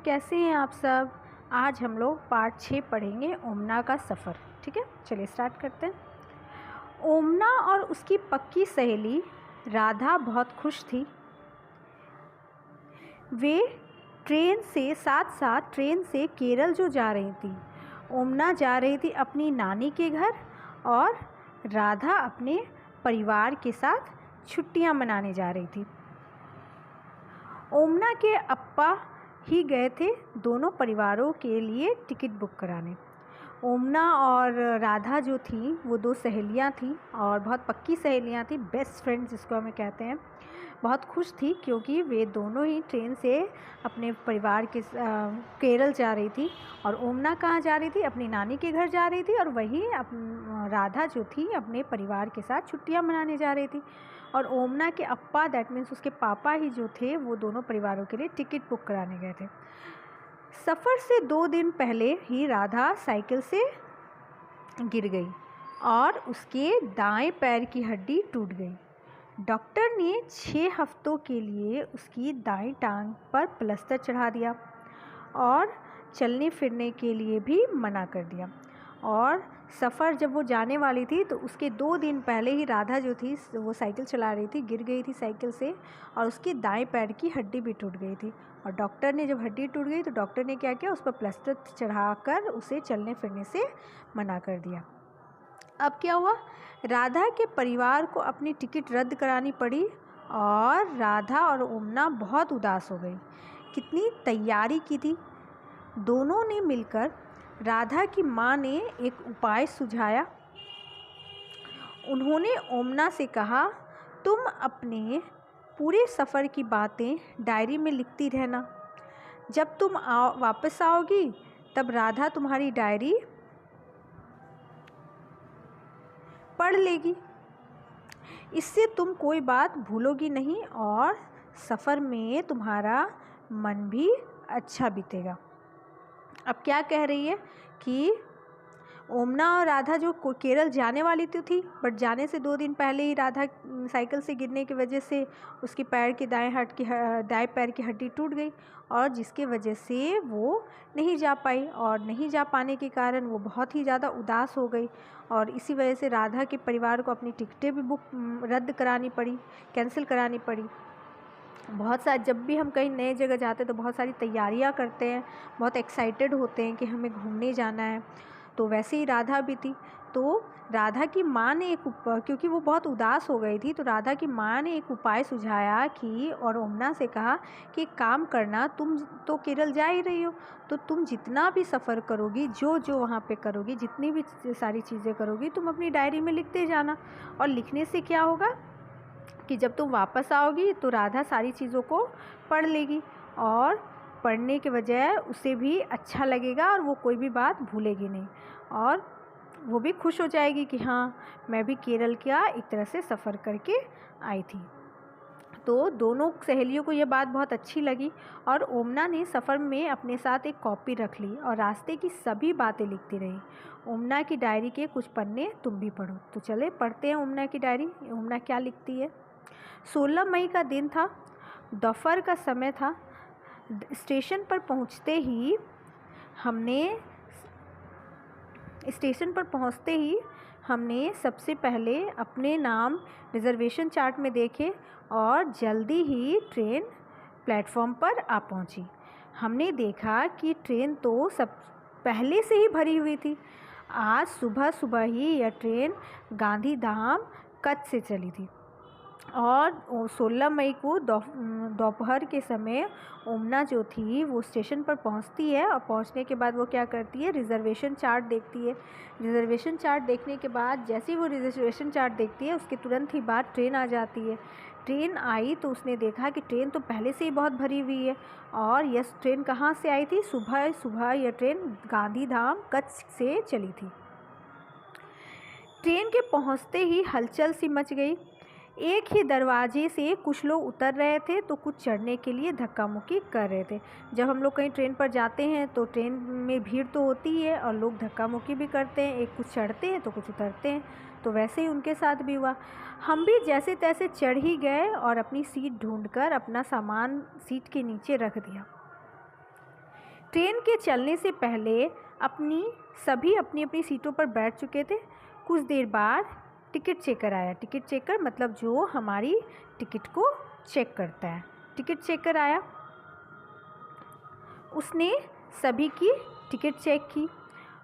कैसे हैं आप सब। आज हम लोग पार्ट 6 पढ़ेंगे ओमना का सफ़र। ठीक है, चलिए स्टार्ट करते हैं। ओमना और उसकी पक्की सहेली राधा बहुत खुश थी। वे साथ साथ ट्रेन से केरल जो जा रही थी। ओमना जा रही थी अपनी नानी के घर और राधा अपने परिवार के साथ छुट्टियां मनाने जा रही थी। ओमना के अप्पा ही गए थे दोनों परिवारों के लिए टिकट बुक कराने। ओमना और राधा जो थी वो दो सहेलियां थी और बहुत पक्की सहेलियां थी, बेस्ट फ्रेंड्स जिसको हमें कहते हैं। बहुत खुश थी क्योंकि वे दोनों ही ट्रेन से अपने परिवार के केरल जा रही थी। और ओमना कहाँ जा रही थी? अपनी नानी के घर जा रही थी और वही राधा जो थी अपने परिवार के साथ छुट्टियां मनाने जा रही थी। और ओमना के अप्पा, दैट मीन्स उसके पापा ही जो थे, वो दोनों परिवारों के लिए टिकट बुक कराने गए थे। सफ़र से 2 दिन पहले ही राधा साइकिल से गिर गई और उसके दाएं पैर की हड्डी टूट गई। डॉक्टर ने 6 हफ्तों के लिए उसकी दाईं टांग पर प्लास्टर चढ़ा दिया और चलने फिरने के लिए भी मना कर दिया। और सफ़र जब वो जाने वाली थी तो उसके 2 दिन पहले ही राधा जो थी वो साइकिल चला रही थी, गिर गई थी साइकिल से और उसके दाएं पैर की हड्डी भी टूट गई थी। और डॉक्टर ने जब हड्डी टूट गई तो डॉक्टर ने क्या किया, उस पर प्लास्टर चढ़ाकर उसे चलने फिरने से मना कर दिया। अब क्या हुआ, राधा के परिवार को अपनी टिकट रद्द करानी पड़ी और राधा और ओमना बहुत उदास हो गई। कितनी तैयारी की थी। दोनों ने मिलकर राधा की माँ ने एक उपाय सुझाया। उन्होंने ओमना से कहा, तुम अपने पूरे सफ़र की बातें डायरी में लिखती रहना। जब तुम वापस आओगी तब राधा तुम्हारी डायरी पढ़ लेगी। इससे तुम कोई बात भूलोगी नहीं और सफ़र में तुम्हारा मन भी अच्छा बीतेगा। अब क्या कह रही है कि ओमना और राधा जो केरल जाने वाली तो थी, बट जाने से 2 दिन पहले ही राधा साइकिल से गिरने की वजह से उसके पैर की दाएं पैर की हड्डी टूट गई और जिसके वजह से वो नहीं जा पाई। और नहीं जा पाने के कारण वो बहुत ही ज़्यादा उदास हो गई और इसी वजह से राधा के परिवार को अपनी टिकटें भी रद्द करानी पड़ी, कैंसिल करानी पड़ी। बहुत सारे, जब भी हम कहीं नए जगह जाते हैं तो बहुत सारी तैयारियां करते हैं, बहुत एक्साइटेड होते हैं कि हमें घूमने जाना है। तो वैसे ही राधा भी थी। तो राधा की माँ ने क्योंकि वो बहुत उदास हो गई थी, तो राधा की माँ ने एक उपाय सुझाया कि और ओमना से कहा कि एक काम करना, तुम तो केरल जा ही रही हो, तो तुम जितना भी सफ़र करोगी, जो जो वहाँ पे करोगी, जितनी भी सारी चीज़ें करोगी, तुम अपनी डायरी में लिखते जाना। और लिखने से क्या होगा कि जब तुम वापस आओगी तो राधा सारी चीज़ों को पढ़ लेगी और पढ़ने के वजह उसे भी अच्छा लगेगा और वो कोई भी बात भूलेगी नहीं और वो भी खुश हो जाएगी कि हाँ, मैं भी केरल का एक तरह से सफ़र करके आई थी। तो दोनों सहेलियों को ये बात बहुत अच्छी लगी और ओमना ने सफ़र में अपने साथ एक कॉपी रख ली और रास्ते की सभी बातें लिखती रही। ओमना की डायरी के कुछ पन्ने तुम भी पढ़ो। तो चले पढ़ते हैं ओमना की डायरी। ओमना क्या लिखती है। 16 मई का दिन था, दोपहर का समय था। स्टेशन पर पहुंचते ही हमने सबसे पहले अपने नाम रिज़र्वेशन चार्ट में देखे और जल्दी ही ट्रेन प्लेटफॉर्म पर आ पहुंची। हमने देखा कि ट्रेन तो सब पहले से ही भरी हुई थी। आज सुबह सुबह ही यह ट्रेन गांधीधाम कच्छ से चली थी और 16 मई को दोपहर के समय ओमना जो थी वो स्टेशन पर पहुंचती है और पहुंचने के बाद वो क्या करती है, रिज़र्वेशन चार्ट देखती है। रिज़र्वेशन चार्ट देखने के बाद जैसे ही वो रिज़र्वेशन चार्ट देखती है उसके तुरंत ही बाद ट्रेन आ जाती है। ट्रेन आई तो उसने देखा कि ट्रेन तो पहले से ही बहुत भरी हुई है और यह ट्रेन कहाँ से आई थी, सुबह सुबह यह ट्रेन गांधीधाम कच्छ से चली थी। ट्रेन के पहुँचते ही हलचल सी मच गई। एक ही दरवाजे से कुछ लोग उतर रहे थे तो कुछ चढ़ने के लिए धक्का मुक्की कर रहे थे। जब हम लोग कहीं ट्रेन पर जाते हैं तो ट्रेन में भीड़ तो होती ही है और लोग धक्का मुक्की भी करते हैं, एक कुछ चढ़ते हैं तो कुछ उतरते हैं। तो वैसे ही उनके साथ भी हुआ। हम भी जैसे तैसे चढ़ ही गए और अपनी सीट ढूंढकर अपना सामान सीट के नीचे रख दिया। ट्रेन के चलने से पहले सभी अपनी अपनी सीटों पर बैठ चुके थे। कुछ देर बाद टिकट चेकर आया। टिकट चेकर मतलब जो हमारी टिकट को चेक करता है। टिकट चेकर आया, उसने सभी की टिकट चेक की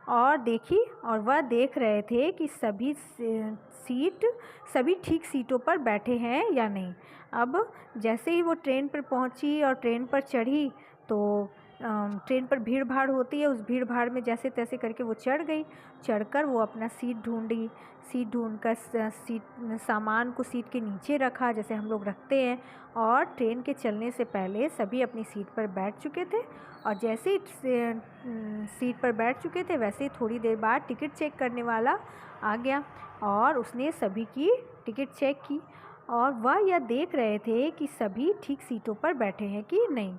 और देखी, और वह देख रहे थे कि सभी ठीक सीटों पर बैठे हैं या नहीं। अब जैसे ही वो ट्रेन पर पहुंची और ट्रेन पर चढ़ी तो ट्रेन पर भीड़ भाड़ होती है, उस भीड़ भाड़ में जैसे तैसे करके वो चढ़ गई। चढ़कर वो अपना सीट ढूंढी। सीट ढूंढकर सामान को सीट के नीचे रखा जैसे हम लोग रखते हैं, और ट्रेन के चलने से पहले सभी अपनी सीट पर बैठ चुके थे। और जैसे ही सीट पर बैठ चुके थे वैसे ही थोड़ी देर बाद टिकट चेक करने वाला आ गया और उसने सभी की टिकट चेक की, और वह यह देख रहे थे कि सभी ठीक सीटों पर बैठे हैं कि नहीं।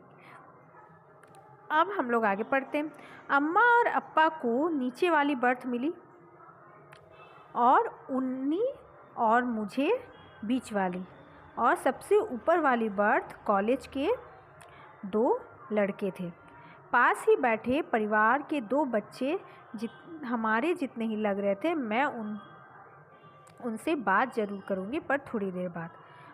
अब हम लोग आगे पढ़ते हैं। अम्मा और अप्पा को नीचे वाली बर्थ मिली और उन्नी और मुझे बीच वाली, और सबसे ऊपर वाली बर्थ कॉलेज के 2 लड़के थे। पास ही बैठे परिवार के 2 बच्चे हमारे जितने ही लग रहे थे। मैं उनसे बात ज़रूर करूँगी, पर थोड़ी देर बाद।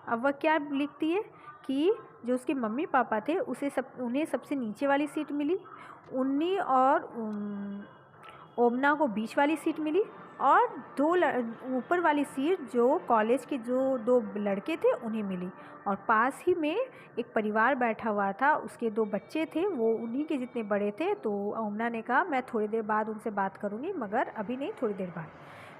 अब वह क्या लिखती है कि जो उसके मम्मी पापा थे उन्हें सबसे नीचे वाली सीट मिली, उन्नी और ओमना को बीच वाली सीट मिली, और 2 ऊपर वाली सीट जो कॉलेज के जो 2 लड़के थे उन्हें मिली। और पास ही में एक परिवार बैठा हुआ था, उसके 2 बच्चे थे, वो उन्हीं के जितने बड़े थे। तो ओमना ने कहा मैं थोड़ी देर बाद उनसे बात करूँगी, मगर अभी नहीं, थोड़ी देर बाद।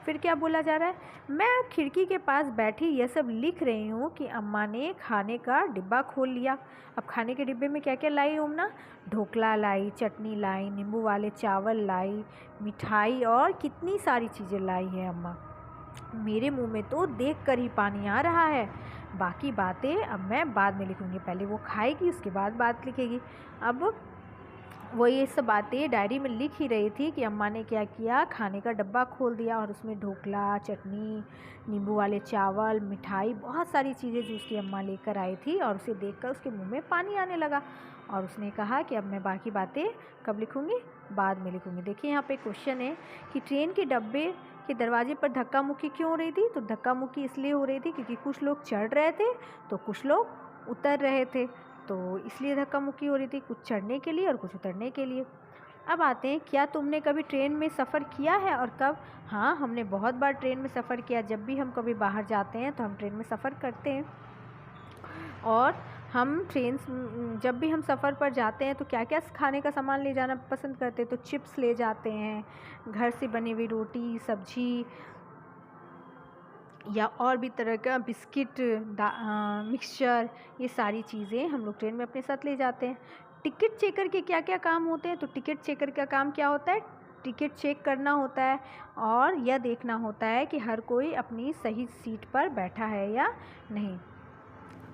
फिर क्या बोला जा रहा है, मैं खिड़की के पास बैठी यह सब लिख रही हूँ कि अम्मा ने खाने का डिब्बा खोल लिया। अब खाने के डिब्बे में क्या क्या लाई ओमना? ढोकला लाई, चटनी लाई, नींबू वाले चावल लाई, मिठाई और कितनी सारी चीज़ें लाई है अम्मा। मेरे मुंह में तो देख कर ही पानी आ रहा है। बाकी बातें अब मैं बाद में लिखूँगी, पहले वो खाएगी उसके बाद बात लिखेगी। अब वो ये सब बातें डायरी में लिख ही रही थी कि अम्मा ने क्या किया, खाने का डब्बा खोल दिया और उसमें ढोकला, चटनी, नींबू वाले चावल, मिठाई, बहुत सारी चीज़ें जो उसकी अम्मा लेकर आई थी, और उसे देखकर उसके मुंह में पानी आने लगा। और उसने कहा कि अब मैं बाकी बातें कब लिखूँगी? बाद में लिखूँगी। देखिए यहाँ पे क्वेश्चन है कि ट्रेन के डब्बे के दरवाजे पर धक्का मुक्की क्यों हो रही थी? तो धक्का मुक्की इसलिए हो रही थी क्योंकि कुछ लोग चढ़ रहे थे तो कुछ लोग उतर रहे थे, तो इसलिए धक्का मुक्की हो रही थी, कुछ चढ़ने के लिए और कुछ उतरने के लिए। अब आते हैं, क्या तुमने कभी ट्रेन में सफ़र किया है और कब? हाँ, हमने बहुत बार ट्रेन में सफ़र किया। जब भी हम कभी बाहर जाते हैं तो हम ट्रेन में सफ़र करते हैं। और जब भी हम सफ़र पर जाते हैं तो क्या क्या खाने का सामान ले जाना पसंद करते हैं? तो चिप्स ले जाते हैं, घर से बनी हुई रोटी, सब्जी, या और भी तरह का बिस्किट, मिक्सचर, ये सारी चीज़ें हम लोग ट्रेन में अपने साथ ले जाते हैं। टिकट चेकर के क्या क्या काम होते हैं? तो टिकट चेकर का काम क्या होता है? टिकट चेक करना होता है और यह देखना होता है कि हर कोई अपनी सही सीट पर बैठा है या नहीं।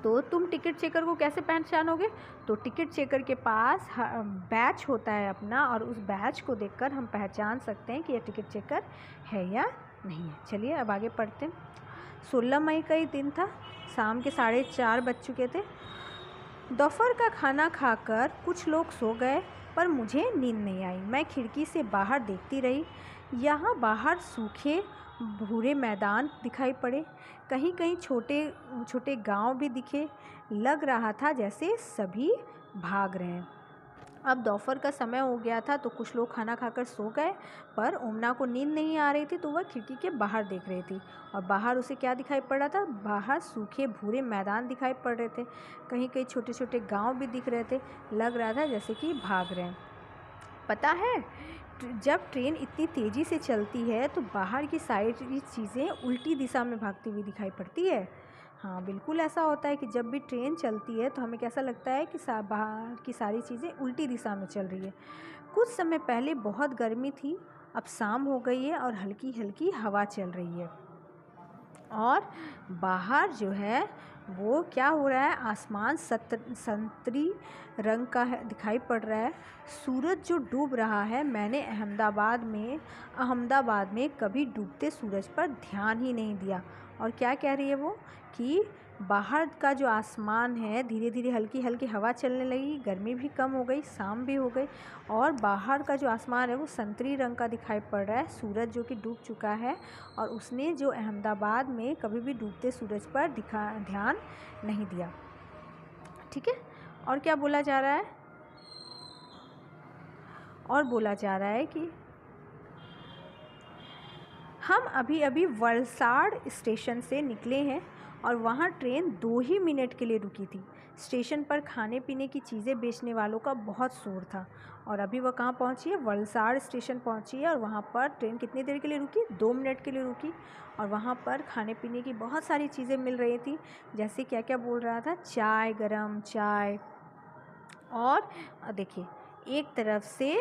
तो तुम टिकट चेकर को कैसे पहचानोगे? तो टिकट चेकर के पास बैच होता है अपना, और उस बैच को देखकर हम पहचान सकते हैं कि यह टिकट चेकर है या नहीं है। चलिए अब आगे पढ़ते हैं। 16 मई का ही दिन था। शाम के 4:30 बज चुके थे। दोपहर का खाना खाकर कुछ लोग सो गए, पर मुझे नींद नहीं आई। मैं खिड़की से बाहर देखती रही। यहाँ बाहर सूखे भूरे मैदान दिखाई पड़े, कहीं कहीं छोटे छोटे गांव भी दिखे। लग रहा था जैसे सभी भाग रहे हैं। अब दोपहर का समय हो गया था तो कुछ लोग खाना खाकर सो गए, पर ओमना को नींद नहीं आ रही थी तो वह खिड़की के बाहर देख रही थी। और बाहर उसे क्या दिखाई पड़ रहा था? बाहर सूखे भूरे मैदान दिखाई पड़ रहे थे, कहीं कहीं छोटे छोटे गांव भी दिख रहे थे। लग रहा था जैसे कि भाग रहे हैं। पता है, जब ट्रेन इतनी तेज़ी से चलती है तो बाहर की सारी चीज़ें उल्टी दिशा में भागती हुई दिखाई पड़ती है। हाँ, बिल्कुल ऐसा होता है कि जब भी ट्रेन चलती है तो हमें कैसा लगता है कि बाहर की सारी चीज़ें उल्टी दिशा में चल रही है। कुछ समय पहले बहुत गर्मी थी, अब शाम हो गई है और हल्की हल्की हवा चल रही है। और बाहर जो है वो क्या हो रहा है, आसमान संतरी रंग का दिखाई पड़ रहा है। सूरज जो डूब रहा है, मैंने अहमदाबाद में कभी डूबते सूरज पर ध्यान ही नहीं दिया। और क्या कह रही है वो कि बाहर का जो आसमान है धीरे धीरे हल्की हल्की हवा चलने लगी, गर्मी भी कम हो गई, शाम भी हो गई और बाहर का जो आसमान है वो संतरी रंग का दिखाई पड़ रहा है। सूरज जो कि डूब चुका है और उसने जो अहमदाबाद में कभी भी डूबते सूरज पर ध्यान नहीं दिया। ठीक है, और क्या बोला जा रहा है? और बोला जा रहा है कि हम अभी अभी वलसाड़ स्टेशन से निकले हैं और वहाँ ट्रेन 2 ही मिनट के लिए रुकी थी। स्टेशन पर खाने पीने की चीज़ें बेचने वालों का बहुत शोर था और अभी वह कहाँ पहुँची है? वलसाड़ स्टेशन पहुँची है और वहाँ पर ट्रेन कितनी देर के लिए रुकी? 2 मिनट के लिए रुकी और वहाँ पर खाने पीने की बहुत सारी चीज़ें मिल रही थी। जैसे क्या क्या बोल रहा था? चाय, गरम चाय। और देखिए एक तरफ से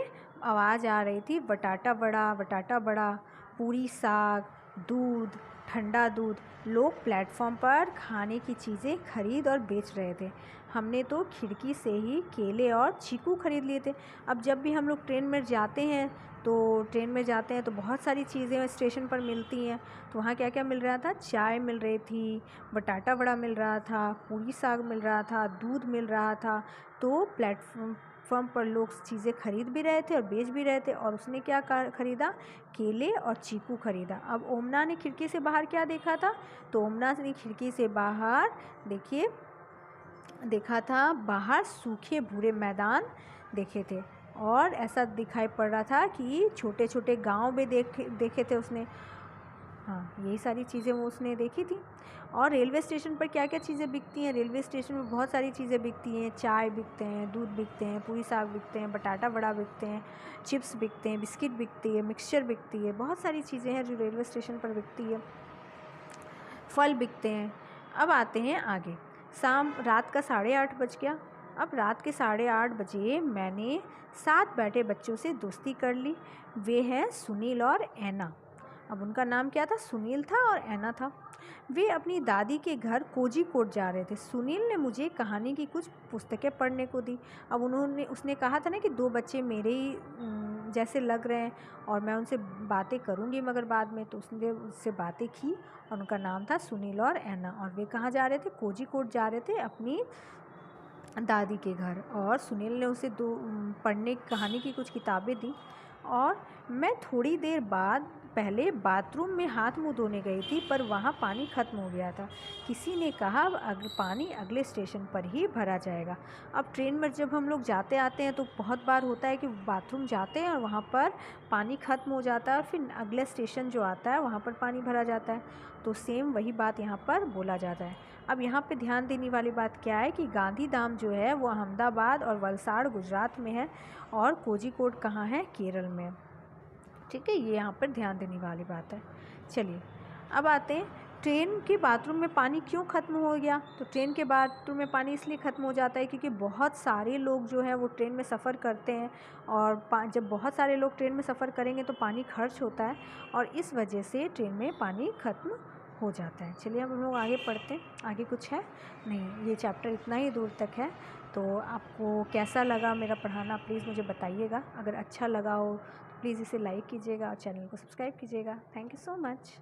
आवाज़ आ रही थी बटाटा बड़ा, पूरी साग, दूध, ठंडा दूध। लोग प्लेटफॉर्म पर खाने की चीज़ें खरीद और बेच रहे थे। हमने तो खिड़की से ही केले और चीकू खरीद लिए थे। अब जब भी हम लोग ट्रेन में जाते हैं तो बहुत सारी चीज़ें स्टेशन पर मिलती हैं। तो वहाँ क्या क्या मिल रहा था? चाय मिल रही थी, बटाटा बड़ा मिल रहा था, पूरी साग मिल रहा था, दूध मिल रहा था। तो प्लेटफॉर्म पर लोग चीज़ें खरीद भी रहे थे और बेच भी रहे थे और उसने क्या खरीदा? केले और चीकू खरीदा। अब ओमना ने खिड़की से बाहर क्या देखा था? तो ओमना ने खिड़की से बाहर देखिए देखा था, बाहर सूखे भूरे मैदान देखे थे और ऐसा दिखाई पड़ रहा था कि छोटे छोटे गांव भी देखे थे उसने। हाँ, यही सारी चीज़ें वो उसने देखी थी। और रेलवे स्टेशन पर क्या क्या चीज़ें बिकती हैं? रेलवे स्टेशन में बहुत सारी चीज़ें बिकती हैं। चाय बिकते हैं, दूध बिकते हैं, पूरी साग बिकते हैं, बटाटा बड़ा बिकते हैं, चिप्स बिकते हैं, बिस्किट बिकती है, मिक्सचर बिकती है, बहुत सारी चीज़ें हैं जो रेलवे स्टेशन पर बिकती है। फल बिकते हैं। अब आते हैं आगे। रात का 8:30 बज गया। अब रात के 8:30 बजे मैंने साथ बैठे बच्चों से दोस्ती कर ली। वे हैं सुनील और ऐना। अब उनका नाम क्या था? सुनील था और ऐना था। वे अपनी दादी के घर कोझीकोड जा रहे थे। सुनील ने मुझे कहानी की कुछ पुस्तकें पढ़ने को दी। अब उसने कहा था ना कि 2 बच्चे मेरे ही जैसे लग रहे हैं और मैं उनसे बातें करूँगी मगर बाद में। तो उसने उससे बातें की और उनका नाम था सुनील और ऐना और वे कहाँ जा रहे थे? कोझीकोड जा रहे थे अपनी दादी के घर। और सुनील ने उसे पढ़ने कहानी की कुछ किताबें दी और मैं थोड़ी देर बाद पहले बाथरूम में हाथ मुंह धोने गई थी पर वहाँ पानी ख़त्म हो गया था। किसी ने कहा पानी अगले स्टेशन पर ही भरा जाएगा। अब ट्रेन में जब हम लोग जाते आते हैं तो बहुत बार होता है कि बाथरूम जाते हैं और वहाँ पर पानी ख़त्म हो जाता है और फिर अगले स्टेशन जो आता है वहाँ पर पानी भरा जाता है। तो सेम वही बात यहाँ पर बोला जाता है। अब यहाँ पे ध्यान देने वाली बात क्या है कि गांधीधाम जो है वो अहमदाबाद और वलसाड़ गुजरात में है और कोझीकोड कहाँ है? केरल में। ठीक है, ये यहाँ पर ध्यान देने वाली बात है। चलिए अब आते हैं ट्रेन के बाथरूम में पानी क्यों ख़त्म हो गया? तो ट्रेन के बाथरूम में पानी इसलिए ख़त्म हो जाता है क्योंकि बहुत सारे लोग जो है वो ट्रेन में सफ़र करते हैं और जब बहुत सारे लोग ट्रेन में सफ़र करेंगे तो पानी खर्च होता है और इस वजह से ट्रेन में पानी ख़त्म हो जाता है। चलिए अब हम लोग आगे पढ़ते हैं। आगे कुछ है नहीं, ये चैप्टर इतना ही दूर तक है। तो आपको कैसा लगा मेरा पढ़ाना प्लीज़ मुझे बताइएगा। अगर अच्छा लगा हो तो प्लीज़ इसे लाइक कीजिएगा और चैनल को सब्सक्राइब कीजिएगा। Thank you so much.